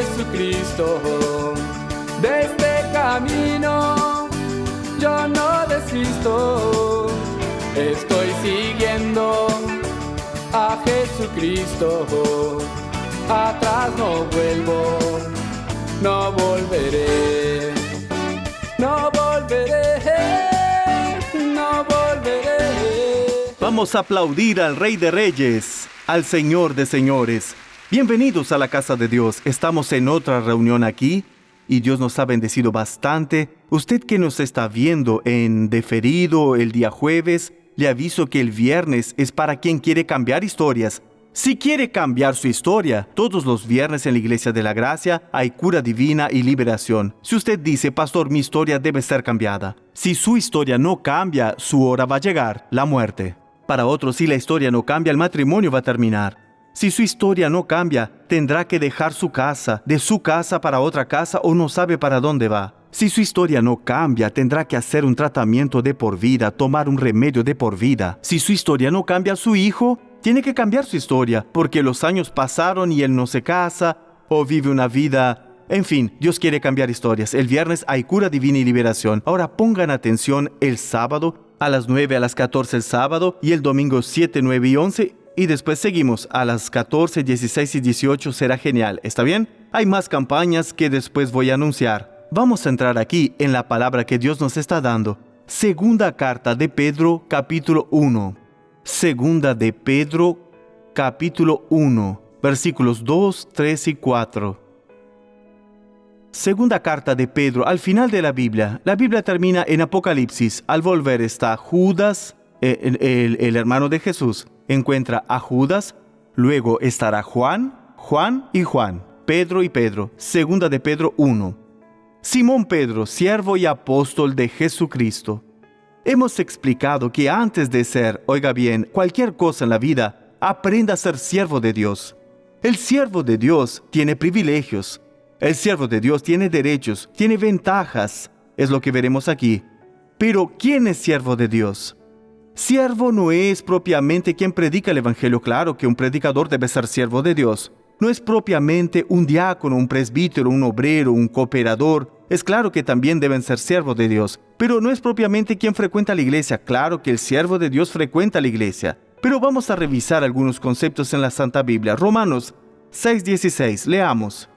Jesucristo. De este camino yo no desisto. Estoy siguiendo a Jesucristo. Atrás no vuelvo, no volveré, no volveré, no volveré. Vamos a aplaudir al Rey de Reyes, al Señor de Señores. Bienvenidos a la casa de Dios. Estamos en otra reunión aquí y Dios nos ha bendecido bastante. Usted que nos está viendo en diferido el día jueves, le aviso que el viernes es para quien quiere cambiar historias. Si quiere cambiar su historia, todos los viernes en la Iglesia de la Gracia hay cura divina y liberación. Si usted dice, pastor, mi historia debe ser cambiada. Si su historia no cambia, su hora va a llegar, la muerte. Para otros, si la historia no cambia, el matrimonio va a terminar. Si su historia no cambia, tendrá que dejar su casa, de su casa para otra casa o no sabe para dónde va. Si su historia no cambia, tendrá que hacer un tratamiento de por vida, tomar un remedio de por vida. Si su historia no cambia, su hijo tiene que cambiar su historia, porque los años pasaron y él no se casa o vive una vida. En fin, Dios quiere cambiar historias. El viernes hay cura divina y liberación. Ahora pongan atención el sábado a las 9 a las 14 el sábado y el domingo 7, 9 y 11. Y después seguimos a las 14, 16 y 18. Será genial. ¿Está bien? Hay más campañas que después voy a anunciar. Vamos a entrar aquí en la palabra que Dios nos está dando. Segunda carta de Pedro, capítulo 1. Segunda de Pedro, capítulo 1, versículos 2, 3 y 4. Segunda carta de Pedro, al final de la Biblia. La Biblia termina en Apocalipsis. Al volver está Judas, el hermano de Jesús. Encuentra a Judas, luego estará Juan y Juan, Pedro y Pedro. Segunda de Pedro 1. Simón Pedro, siervo y apóstol de Jesucristo. Hemos explicado que antes de ser, oiga bien, cualquier cosa en la vida, aprenda a ser siervo de Dios. El siervo de Dios tiene privilegios. El siervo de Dios tiene derechos, tiene ventajas. Es lo que veremos aquí. Pero, ¿quién es siervo de Dios? Siervo no es propiamente quien predica el evangelio. Claro que un predicador debe ser siervo de Dios. No es propiamente un diácono, un presbítero, un obrero, un cooperador. Es claro que también deben ser siervos de Dios, pero no es propiamente quien frecuenta la iglesia. Claro que el siervo de Dios frecuenta la iglesia. Pero vamos a revisar algunos conceptos en la Santa Biblia. Romanos 6:16, leamos.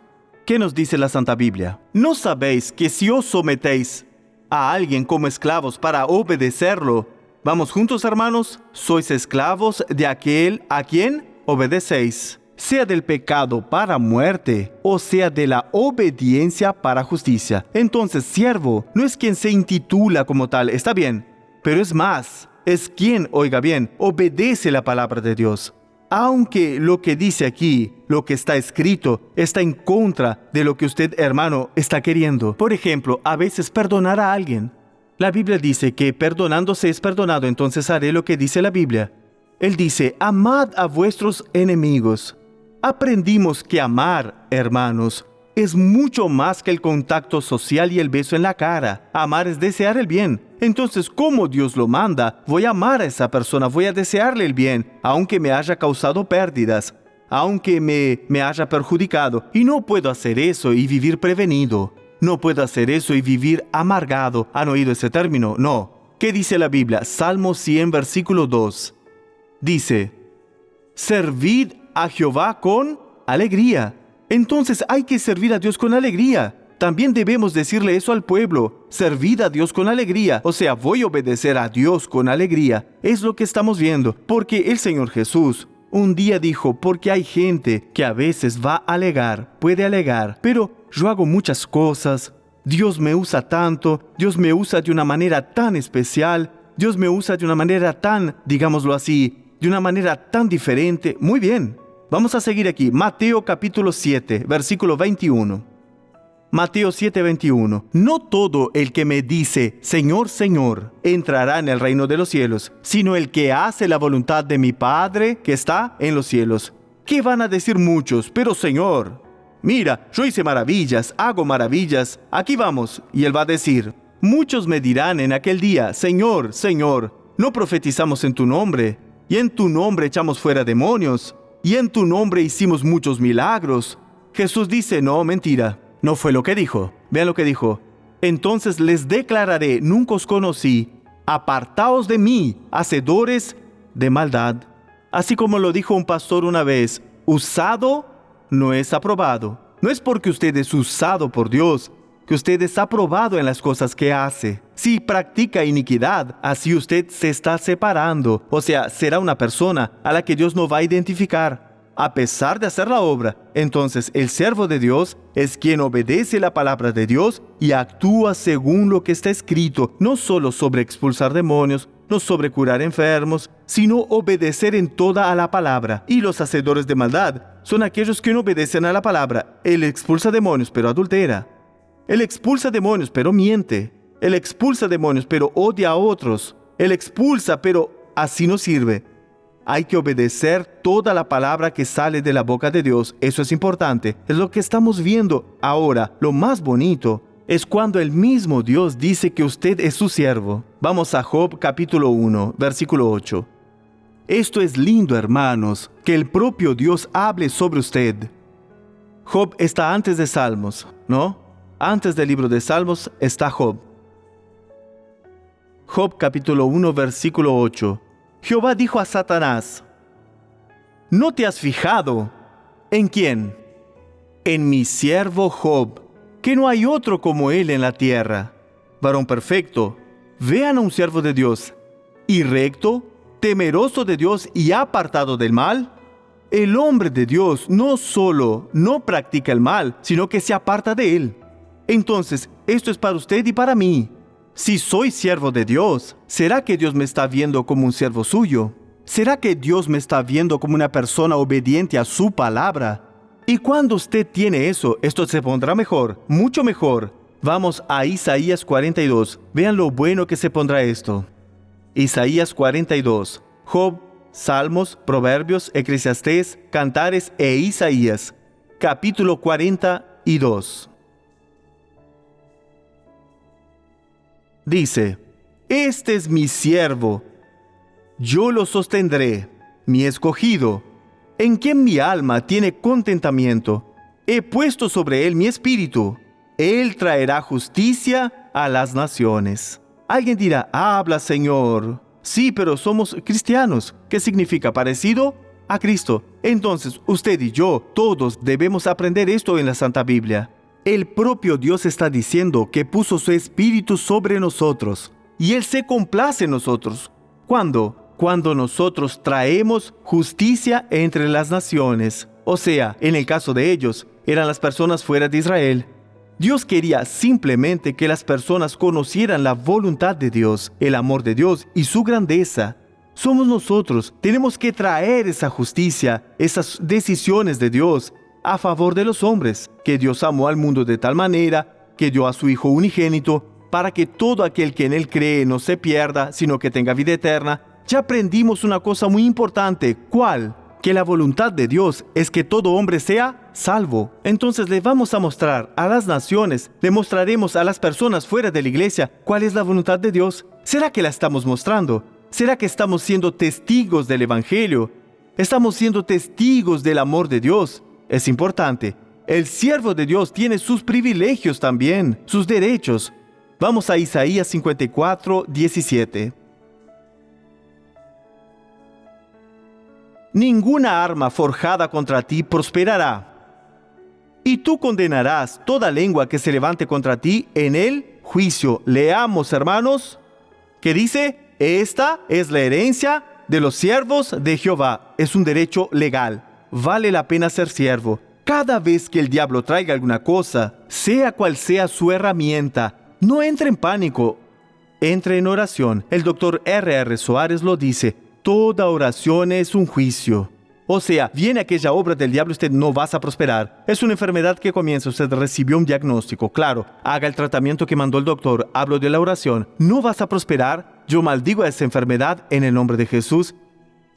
¿Qué nos dice la Santa Biblia? ¿No sabéis que si os sometéis a alguien como esclavos para obedecerlo? Vamos juntos, hermanos. Sois esclavos de aquel a quien obedecéis, sea del pecado para muerte, o sea de la obediencia para justicia. Entonces, siervo no es quien se intitula como tal, está bien, pero es más, es quien, oiga bien, obedece la palabra de Dios. Aunque lo que dice aquí, lo que está escrito, está en contra de lo que usted, hermano, está queriendo. Por ejemplo, a veces perdonar a alguien. La Biblia dice que perdonándose es perdonado, entonces haré lo que dice la Biblia. Él dice, amad a vuestros enemigos. Aprendimos que amar, hermanos, es mucho más que el contacto social y el beso en la cara. Amar es desear el bien. Entonces, como Dios lo manda, voy a amar a esa persona, voy a desearle el bien, aunque me haya causado pérdidas, aunque me haya perjudicado. Y no puedo hacer eso y vivir prevenido. No puedo hacer eso y vivir amargado. ¿Han oído ese término? No. ¿Qué dice la Biblia? Salmo 100, versículo 2. Dice, servid a Jehová con alegría. Entonces hay que servir a Dios con alegría. También debemos decirle eso al pueblo. Servid a Dios con alegría. O sea, voy a obedecer a Dios con alegría. Es lo que estamos viendo. Porque el Señor Jesús un día dijo, porque hay gente que a veces va a alegar, puede alegar, pero yo hago muchas cosas. Dios me usa tanto. Dios me usa de una manera tan especial. Dios me usa de una manera tan, digámoslo así, de una manera tan diferente. Muy bien. Vamos a seguir aquí. Mateo capítulo 7, versículo 21. Mateo 7, 21. No todo el que me dice, Señor, Señor, entrará en el reino de los cielos, sino el que hace la voluntad de mi Padre que está en los cielos. ¿Qué van a decir muchos? Pero Señor, mira, yo hice maravillas, hago maravillas. Aquí vamos. Y Él va a decir, muchos me dirán en aquel día, Señor, Señor, ¿no profetizamos en tu nombre? Y en tu nombre echamos fuera demonios. Y en tu nombre hicimos muchos milagros. Jesús dice, no, mentira, no fue lo que dijo. Vean lo que dijo. Entonces les declararé, nunca os conocí, apartaos de mí, hacedores de maldad. Así como lo dijo un pastor una vez, usado no es aprobado. No es porque usted es usado por Dios, que usted es aprobado en las cosas que hace. Si practica iniquidad, así usted se está separando. O sea, será una persona a la que Dios no va a identificar, a pesar de hacer la obra. Entonces, el siervo de Dios es quien obedece la palabra de Dios y actúa según lo que está escrito, no solo sobre expulsar demonios, no sobre curar enfermos, sino obedecer en toda a la palabra. Y los hacedores de maldad son aquellos que no obedecen a la palabra. Él expulsa demonios, pero adultera. Él expulsa demonios, pero miente. Él expulsa demonios, pero odia a otros. Él expulsa, pero así no sirve. Hay que obedecer toda la palabra que sale de la boca de Dios. Eso es importante. Es lo que estamos viendo ahora. Lo más bonito es cuando el mismo Dios dice que usted es su siervo. Vamos a Job capítulo 1, versículo 8. Esto es lindo, hermanos, que el propio Dios hable sobre usted. Job está antes de Salmos, ¿no? Antes del libro de Salmos está Job. Job capítulo 1, versículo 8. Jehová dijo a Satanás, ¿no te has fijado? ¿En quién? En mi siervo Job, que no hay otro como él en la tierra. Varón perfecto, vean a un siervo de Dios, y recto, temeroso de Dios y apartado del mal. El hombre de Dios no solo no practica el mal, sino que se aparta de él. Entonces, esto es para usted y para mí. Si soy siervo de Dios, ¿será que Dios me está viendo como un siervo suyo? ¿Será que Dios me está viendo como una persona obediente a su palabra? Y cuando usted tiene eso, esto se pondrá mejor, mucho mejor. Vamos a Isaías 42. Vean lo bueno que se pondrá esto. Isaías 42. Job, Salmos, Proverbios, Eclesiastés, Cantares e Isaías. Capítulo 42. Dice, este es mi siervo, yo lo sostendré, mi escogido, en quien mi alma tiene contentamiento. He puesto sobre él mi espíritu, él traerá justicia a las naciones. Alguien dirá, habla, Señor. Sí, pero somos cristianos. ¿Qué significa? Parecido a Cristo. Entonces, usted y yo, todos debemos aprender esto en la Santa Biblia. El propio Dios está diciendo que puso su espíritu sobre nosotros y Él se complace en nosotros. ¿Cuándo? Cuando nosotros traemos justicia entre las naciones. O sea, en el caso de ellos, eran las personas fuera de Israel. Dios quería simplemente que las personas conocieran la voluntad de Dios, el amor de Dios y su grandeza. Somos nosotros, tenemos que traer esa justicia, esas decisiones de Dios a favor de los hombres, que Dios amó al mundo de tal manera que dio a su Hijo unigénito para que todo aquel que en Él cree no se pierda, sino que tenga vida eterna. Ya aprendimos una cosa muy importante. ¿Cuál? Que la voluntad de Dios es que todo hombre sea salvo. Entonces le vamos a mostrar a las naciones, le mostraremos a las personas fuera de la iglesia cuál es la voluntad de Dios. ¿Será que la estamos mostrando? ¿Será que estamos siendo testigos del Evangelio? ¿Estamos siendo testigos del amor de Dios? Es importante. El siervo de Dios tiene sus privilegios también, sus derechos. Vamos a Isaías 54, 17. Ninguna arma forjada contra ti prosperará, y tú condenarás toda lengua que se levante contra ti en el juicio. Leamos, hermanos, que dice, esta es la herencia de los siervos de Jehová. Es un derecho legal. Vale la pena ser siervo. Cada vez que el diablo traiga alguna cosa, sea cual sea su herramienta, no entre en pánico, entre en oración. El doctor R.R. Soares lo dice, toda oración es un juicio. O sea, viene aquella obra del diablo, usted no vas a prosperar. Es una enfermedad que comienza, usted recibió un diagnóstico. Claro, haga el tratamiento que mandó el doctor. Hablo de la oración. No vas a prosperar. Yo maldigo a esa enfermedad en el nombre de Jesús.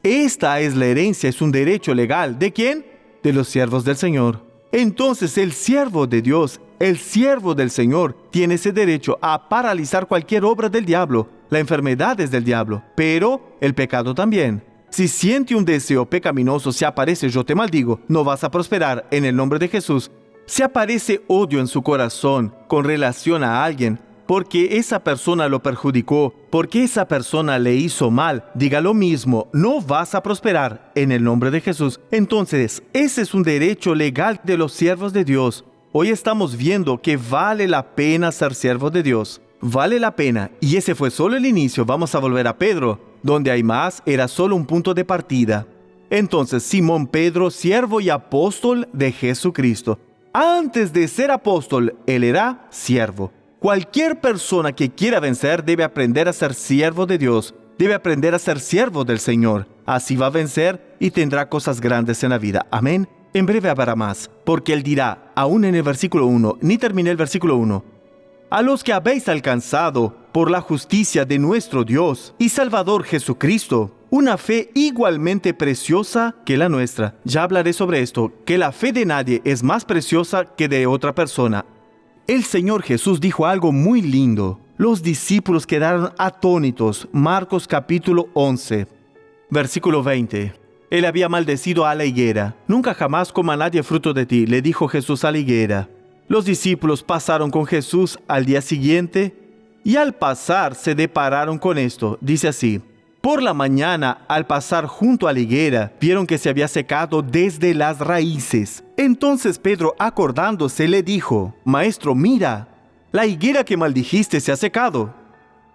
Esta es la herencia, es un derecho legal. ¿De quién? De los siervos del Señor. Entonces el siervo de Dios, el siervo del Señor, tiene ese derecho a paralizar cualquier obra del diablo. La enfermedad es del diablo, pero el pecado también. Si siente un deseo pecaminoso, si aparece yo te maldigo, no vas a prosperar en el nombre de Jesús. Si aparece odio en su corazón con relación a alguien, porque esa persona lo perjudicó, porque esa persona le hizo mal, diga lo mismo, no vas a prosperar en el nombre de Jesús. Entonces, ese es un derecho legal de los siervos de Dios. Hoy estamos viendo que vale la pena ser siervo de Dios. Vale la pena. Y ese fue solo el inicio. Vamos a volver a Pedro. Donde hay más, era solo un punto de partida. Entonces, Simón Pedro, siervo y apóstol de Jesucristo. Antes de ser apóstol, él era siervo. Cualquier persona que quiera vencer debe aprender a ser siervo de Dios. Debe aprender a ser siervo del Señor. Así va a vencer y tendrá cosas grandes en la vida. Amén. En breve habrá más, porque él dirá, aún en el versículo 1, ni terminé el versículo 1. A los que habéis alcanzado, por la justicia de nuestro Dios y Salvador Jesucristo, una fe igualmente preciosa que la nuestra. Ya hablaré sobre esto, que la fe de nadie es más preciosa que de otra persona. El Señor Jesús dijo algo muy lindo. Los discípulos quedaron atónitos. Marcos capítulo 11, versículo 20. Él había maldecido a la higuera. Nunca jamás coma nadie fruto de ti, le dijo Jesús a la higuera. Los discípulos pasaron con Jesús al día siguiente y al pasar se depararon con esto. Dice así: por la mañana, al pasar junto a la higuera, vieron que se había secado desde las raíces. Entonces Pedro, acordándose, le dijo: Maestro, mira, la higuera que maldijiste se ha secado.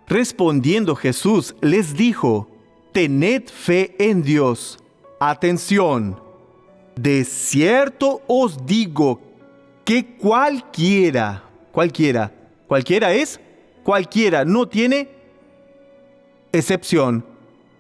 Respondiendo Jesús, les dijo: tened fe en Dios. Atención, de cierto os digo que cualquiera no tiene excepción.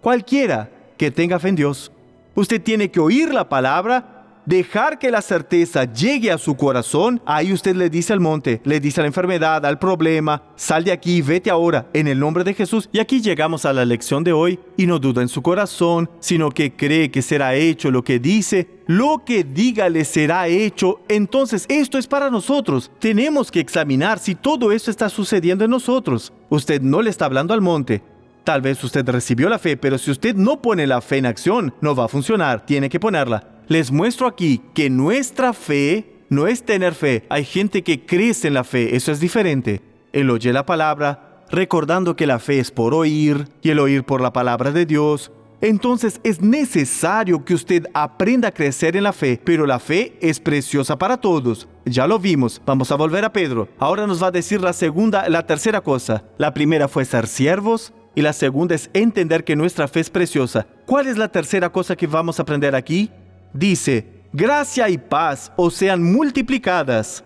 Cualquiera que tenga fe en Dios. Usted tiene que oír la palabra, dejar que la certeza llegue a su corazón. Ahí usted le dice al monte, le dice a la enfermedad, al problema: sal de aquí, vete ahora, en el nombre de Jesús. Y aquí llegamos a la lección de hoy. Y no duda en su corazón, sino que cree que será hecho lo que dice. Lo que diga le será hecho. Entonces esto es para nosotros. Tenemos que examinar si todo esto está sucediendo en nosotros. Usted no le está hablando al monte. Tal vez usted recibió la fe, pero si usted no pone la fe en acción, no va a funcionar. Tiene que ponerla. Les muestro aquí que nuestra fe no es tener fe. Hay gente que crece en la fe. Eso es diferente. Él oye la palabra, recordando que la fe es por oír, y el oír por la palabra de Dios. Entonces es necesario que usted aprenda a crecer en la fe, pero la fe es preciosa para todos. Ya lo vimos. Vamos a volver a Pedro. Ahora nos va a decir la tercera cosa. La primera fue ser siervos, y la segunda es entender que nuestra fe es preciosa. ¿Cuál es la tercera cosa que vamos a aprender aquí? Dice: gracia y paz os sean multiplicadas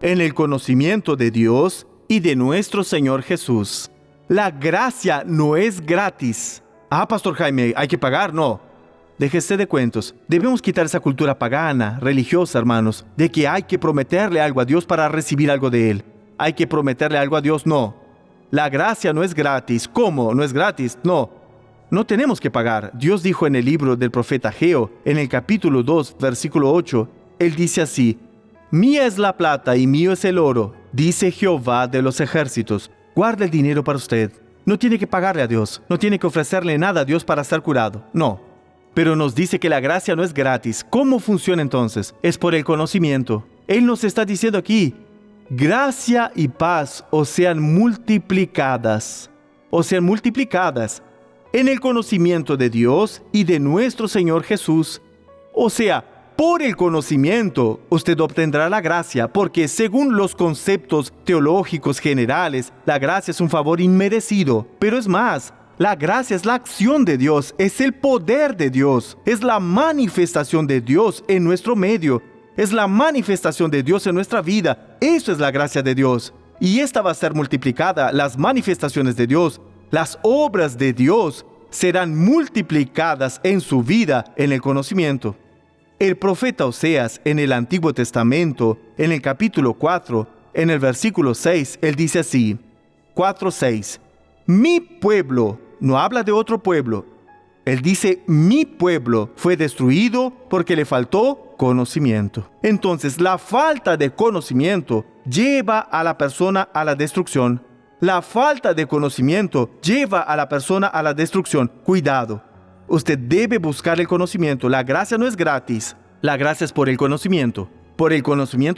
en el conocimiento de Dios y de nuestro Señor Jesús. La gracia no es gratis. Pastor Jaime, ¿hay que pagar? No. Déjese de cuentos. Debemos quitar esa cultura pagana, religiosa, hermanos, de que hay que prometerle algo a Dios para recibir algo de Él. ¿Hay que prometerle algo a Dios? No. La gracia no es gratis. ¿Cómo? ¿No es gratis? No. No tenemos que pagar. Dios dijo en el libro del profeta Ageo, en el capítulo 2, versículo 8, Él dice así: mía es la plata y mío es el oro, dice Jehová de los ejércitos. Guarda el dinero para usted. No tiene que pagarle a Dios. No tiene que ofrecerle nada a Dios para ser curado. No. Pero nos dice que la gracia no es gratis. ¿Cómo funciona entonces? Es por el conocimiento. Él nos está diciendo aquí: gracia y paz os sean multiplicadas. En el conocimiento de Dios y de nuestro Señor Jesús. O sea, por el conocimiento usted obtendrá la gracia, porque según los conceptos teológicos generales, la gracia es un favor inmerecido. Pero es más, la gracia es la acción de Dios, es el poder de Dios, es la manifestación de Dios en nuestro medio, es la manifestación de Dios en nuestra vida. Eso es la gracia de Dios. Y esta va a ser multiplicada. Las manifestaciones de Dios, las obras de Dios, serán multiplicadas en su vida en el conocimiento. El profeta Oseas en el Antiguo Testamento, en el capítulo 4, en el versículo 6, él dice así, 4:6, mi pueblo, no habla de otro pueblo, él dice, mi pueblo fue destruido porque le faltó conocimiento. Entonces, la falta de conocimiento lleva a la persona a la destrucción. La falta de conocimiento lleva a la persona a la destrucción. Cuidado. Usted debe buscar el conocimiento. La gracia no es gratis. La gracia es por el conocimiento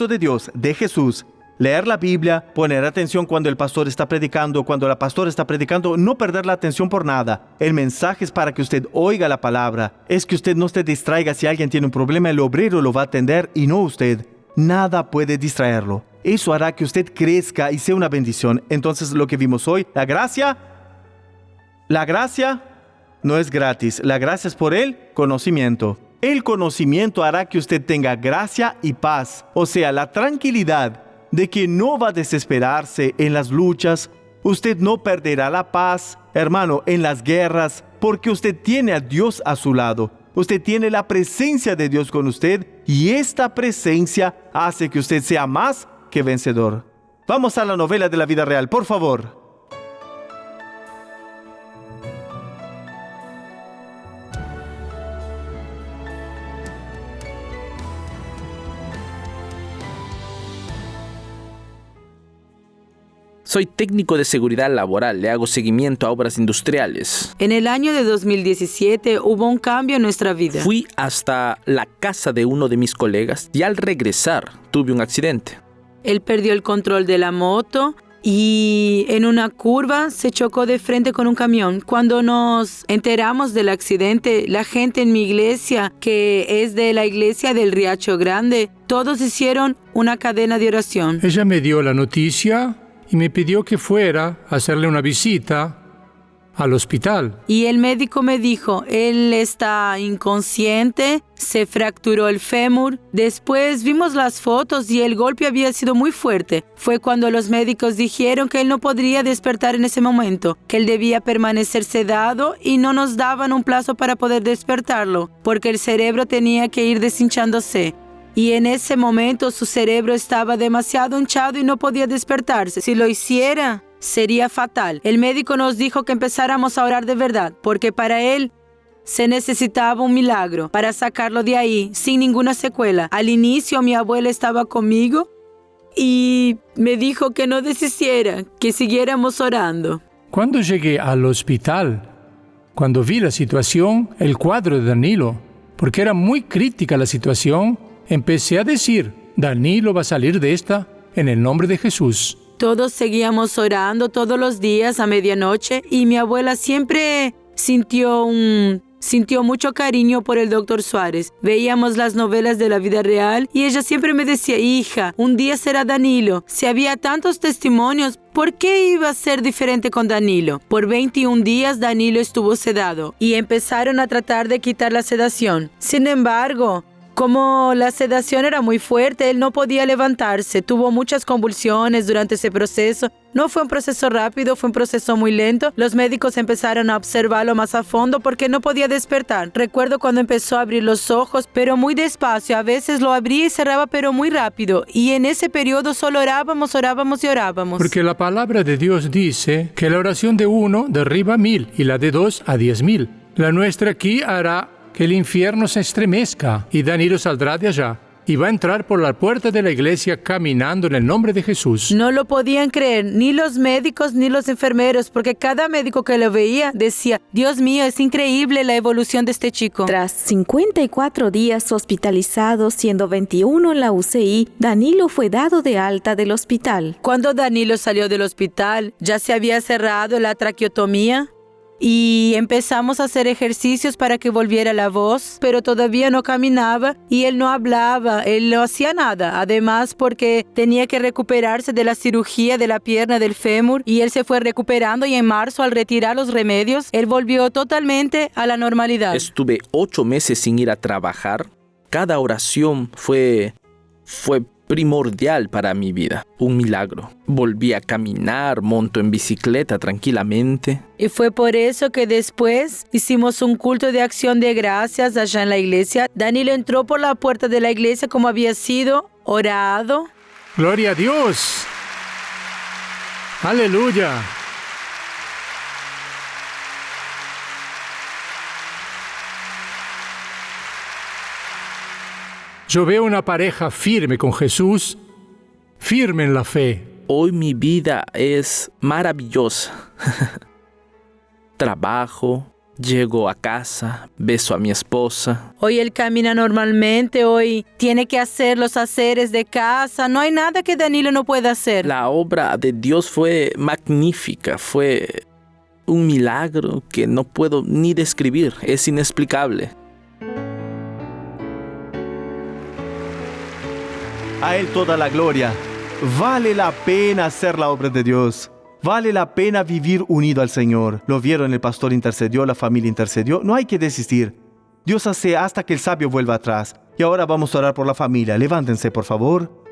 de Dios, de Jesús. Leer la Biblia, poner atención cuando el pastor está predicando, cuando la pastora está predicando, no perder la atención por nada. El mensaje es para que usted oiga la palabra. Es que usted no se distraiga. Si alguien tiene un problema, el obrero lo va a atender y no usted. Nada puede distraerlo. Eso hará que usted crezca y sea una bendición. Entonces, lo que vimos hoy, la gracia no es gratis. La gracia es por el conocimiento. El conocimiento hará que usted tenga gracia y paz, o sea, la tranquilidad de que no va a desesperarse en las luchas. Usted no perderá la paz, hermano, en las guerras, porque usted tiene a Dios a su lado. Usted tiene la presencia de Dios con usted y esta presencia hace que usted sea más que vencedor. Vamos a la novela de la vida real, por favor. Soy técnico de seguridad laboral, le hago seguimiento a obras industriales. En el año de 2017 hubo un cambio en nuestra vida. Fui hasta la casa de uno de mis colegas y al regresar tuve un accidente. Él perdió el control de la moto y en una curva se chocó de frente con un camión. Cuando nos enteramos del accidente, la gente en mi iglesia, que es de la iglesia del Riacho Grande, todos hicieron una cadena de oración. Ella me dio la noticia y me pidió que fuera a hacerle una visita al hospital. Y el médico me dijo, él está inconsciente, se fracturó el fémur. Después vimos las fotos y el golpe había sido muy fuerte. Fue cuando los médicos dijeron que él no podría despertar en ese momento, que él debía permanecer sedado y no nos daban un plazo para poder despertarlo, porque el cerebro tenía que ir deshinchándose. Y en ese momento su cerebro estaba demasiado hinchado y no podía despertarse. Si lo hiciera, sería fatal. El médico nos dijo que empezáramos a orar de verdad, porque para él se necesitaba un milagro para sacarlo de ahí sin ninguna secuela. Al inicio mi abuela estaba conmigo y me dijo que no desistiera, que siguiéramos orando. Cuando llegué al hospital, cuando vi la situación, el cuadro de Danilo, porque era muy crítica la situación, empecé a decir, Danilo va a salir de esta en el nombre de Jesús. Todos seguíamos orando todos los días a medianoche y mi abuela siempre sintió mucho cariño por el Dr. Suárez. Veíamos las novelas de la vida real y ella siempre me decía, hija, un día será Danilo. Si había tantos testimonios, ¿por qué iba a ser diferente con Danilo? Por 21 días Danilo estuvo sedado y empezaron a tratar de quitar la sedación. Sin embargo, como la sedación era muy fuerte, él no podía levantarse. Tuvo muchas convulsiones durante ese proceso. No fue un proceso rápido, fue un proceso muy lento. Los médicos empezaron a observarlo más a fondo porque no podía despertar. Recuerdo cuando empezó a abrir los ojos, pero muy despacio. A veces lo abría y cerraba, pero muy rápido. Y en ese periodo solo orábamos y orábamos. Porque la palabra de Dios dice que la oración de 1 derriba 1000 y la de 2 a 10,000. La nuestra aquí hará que el infierno se estremezca y Danilo saldrá de allá y va a entrar por la puerta de la iglesia caminando en el nombre de Jesús. No lo podían creer, ni los médicos ni los enfermeros, porque cada médico que lo veía decía, Dios mío, es increíble la evolución de este chico. Tras 54 días hospitalizado, siendo 21 en la UCI, Danilo fue dado de alta del hospital. Cuando Danilo salió del hospital, ya se había cerrado la traqueotomía. Y empezamos a hacer ejercicios para que volviera la voz, pero todavía no caminaba y él no hablaba, él no hacía nada. Además, porque tenía que recuperarse de la cirugía de la pierna del fémur y él se fue recuperando y en marzo, al retirar los remedios, él volvió totalmente a la normalidad. Estuve 8 meses sin ir a trabajar. Cada oración fue primordial para mi vida, un milagro. Volví a caminar, monto en bicicleta tranquilamente. Y fue por eso que después hicimos un culto de acción de gracias allá en la iglesia. Danilo entró por la puerta de la iglesia como había sido orado. ¡Gloria a Dios! ¡Aleluya! Yo veo una pareja firme con Jesús, firme en la fe. Hoy mi vida es maravillosa. Trabajo, Llego a casa, beso a mi esposa. Hoy él camina normalmente, hoy tiene que hacer los haceres de casa. No hay nada que Danilo no pueda hacer. La obra de Dios fue magnífica, fue un milagro que no puedo ni describir, es inexplicable. A Él toda la gloria. Vale la pena hacer la obra de Dios. Vale la pena vivir unido al Señor. Lo vieron, el pastor intercedió, la familia intercedió. No hay que desistir. Dios hace hasta que el sabio vuelva atrás. Y ahora vamos a orar por la familia. Levántense, por favor.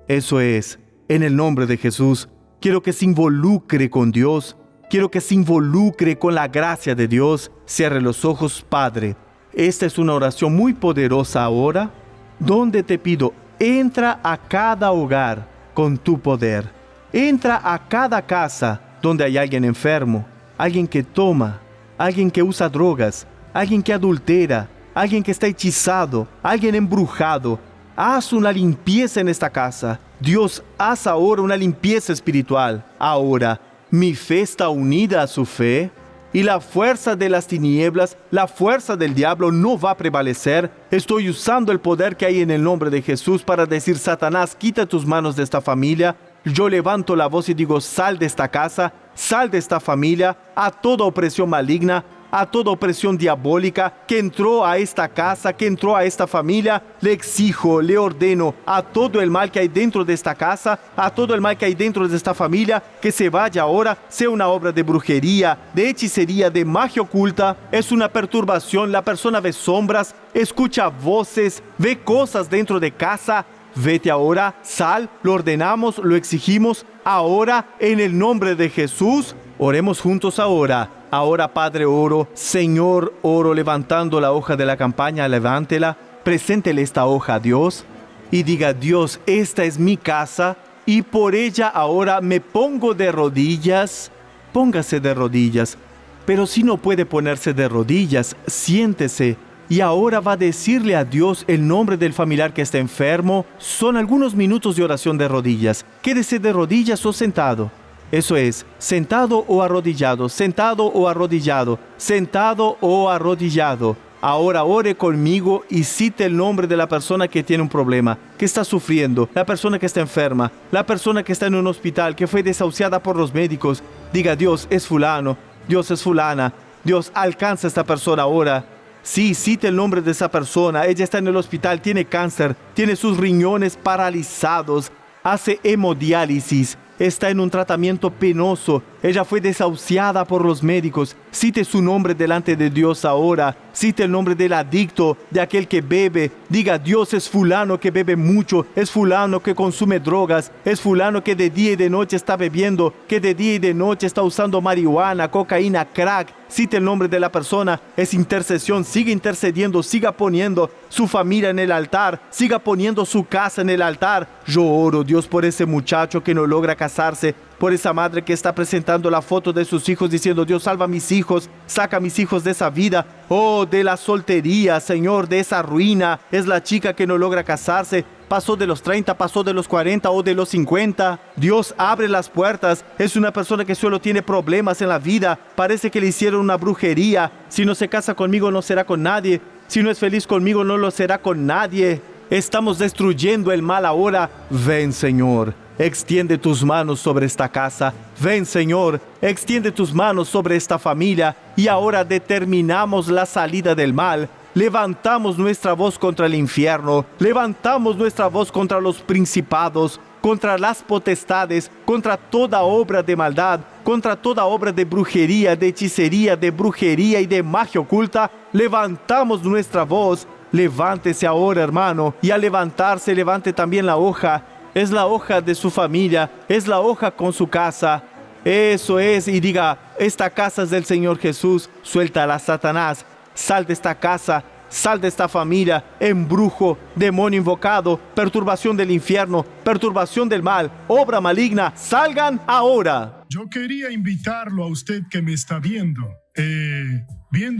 Eso es, en el nombre de Jesús. Quiero que se involucre con Dios. Quiero que se involucre con la gracia de Dios. Cierre los ojos, Padre. Esta es una oración muy poderosa ahora, donde te pido, entra a cada hogar con tu poder. Entra a cada casa donde hay alguien enfermo, alguien que toma, alguien que usa drogas, alguien que adultera, alguien que está hechizado, alguien embrujado. Haz una limpieza en esta casa. Dios, haz ahora una limpieza espiritual. Ahora, mi fe está unida a su fe y la fuerza de las tinieblas, la fuerza del diablo no va a prevalecer. Estoy usando el poder que hay en el nombre de Jesús para decir, Satanás, quita tus manos de esta familia. Yo levanto la voz y digo, sal de esta casa, sal de esta familia, a toda opresión maligna, a toda opresión diabólica que entró a esta casa, que entró a esta familia. Le exijo, le ordeno a todo el mal que hay dentro de esta casa, a todo el mal que hay dentro de esta familia, que se vaya ahora, sea una obra de brujería, de hechicería, de magia oculta. Es una perturbación, la persona ve sombras, escucha voces, ve cosas dentro de casa. Vete ahora, sal, lo ordenamos, lo exigimos, ahora, en el nombre de Jesús. Oremos juntos ahora. Ahora, Padre, oro. Señor, oro levantando la hoja de la campaña, levántela, preséntele esta hoja a Dios y diga, Dios, esta es mi casa y por ella ahora me pongo de rodillas. Póngase de rodillas, pero si no puede ponerse de rodillas, siéntese. Y ahora va a decirle a Dios el nombre del familiar que está enfermo. Son algunos minutos de oración de rodillas. Quédese de rodillas o sentado. Eso es, sentado o arrodillado, sentado o arrodillado, sentado o arrodillado. Ahora ore conmigo y cite el nombre de la persona que tiene un problema, que está sufriendo, la persona que está enferma, la persona que está en un hospital, que fue desahuciada por los médicos. Diga, Dios es fulano, Dios es fulana. Dios, alcanza a esta persona ahora. Sí, cite el nombre de esa persona. Ella está en el hospital, tiene cáncer, tiene sus riñones paralizados, hace hemodiálisis, está en un tratamiento penoso. Ella fue desahuciada por los médicos. Cite su nombre delante de Dios ahora. Cite el nombre del adicto, de aquel que bebe. Diga, Dios, es fulano que bebe mucho, es fulano que consume drogas, es fulano que de día y de noche está bebiendo, que de día y de noche está usando marihuana, cocaína, crack. Cite el nombre de la persona. Es intercesión. Siga intercediendo, siga poniendo su familia en el altar, siga poniendo su casa en el altar. Yo oro, Dios, por ese muchacho que no logra casarse, por esa madre que está presentando la foto de sus hijos diciendo, Dios, salva a mis hijos, saca a mis hijos de esa vida, oh, de la soltería, Señor, de esa ruina. Es la chica que no logra casarse, pasó de los 30, pasó de los 40 o de los 50. Dios, abre las puertas. Es una persona que solo tiene problemas en la vida, parece que le hicieron una brujería. Si no se casa conmigo, no será con nadie. Si no es feliz conmigo, no lo será con nadie. Estamos destruyendo el mal ahora. Ven, Señor. Extiende tus manos sobre esta casa. Ven, Señor, extiende tus manos sobre esta familia. Y ahora determinamos la salida del mal. Levantamos nuestra voz contra el infierno. Levantamos nuestra voz contra los principados, contra las potestades, contra toda obra de maldad, contra toda obra de brujería, de hechicería, de brujería y de magia oculta. Levantamos nuestra voz. Levántese ahora, hermano, y al levantarse, levante también la hoja. Es la hoja de su familia, es la hoja con su casa. Eso es, y diga, esta casa es del Señor Jesús. Suéltala, Satanás. Sal de esta casa, sal de esta familia. Embrujo, demonio invocado, perturbación del infierno, perturbación del mal, obra maligna, salgan ahora. Yo quería invitarlo a usted que me está viendo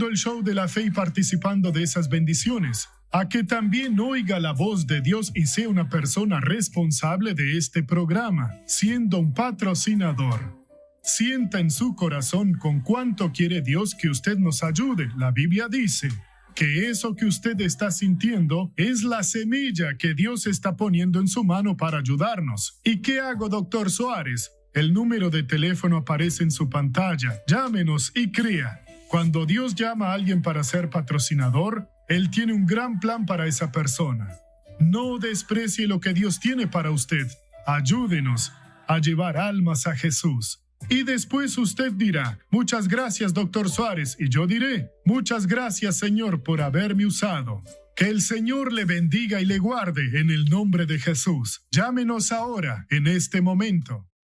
el show de la fe y participando de esas bendiciones, a que también oiga la voz de Dios y sea una persona responsable de este programa, siendo un patrocinador. Sienta en su corazón con cuánto quiere Dios que usted nos ayude. La Biblia dice que eso que usted está sintiendo es la semilla que Dios está poniendo en su mano para ayudarnos. ¿Y qué hago, doctor Suárez? El número de teléfono aparece en su pantalla. Llámenos y crea. Cuando Dios llama a alguien para ser patrocinador, Él tiene un gran plan para esa persona. No desprecie lo que Dios tiene para usted. Ayúdenos a llevar almas a Jesús. Y después usted dirá, muchas gracias, doctor Suárez, y yo diré, muchas gracias, Señor, por haberme usado. Que el Señor le bendiga y le guarde en el nombre de Jesús. Llámenos ahora, en este momento.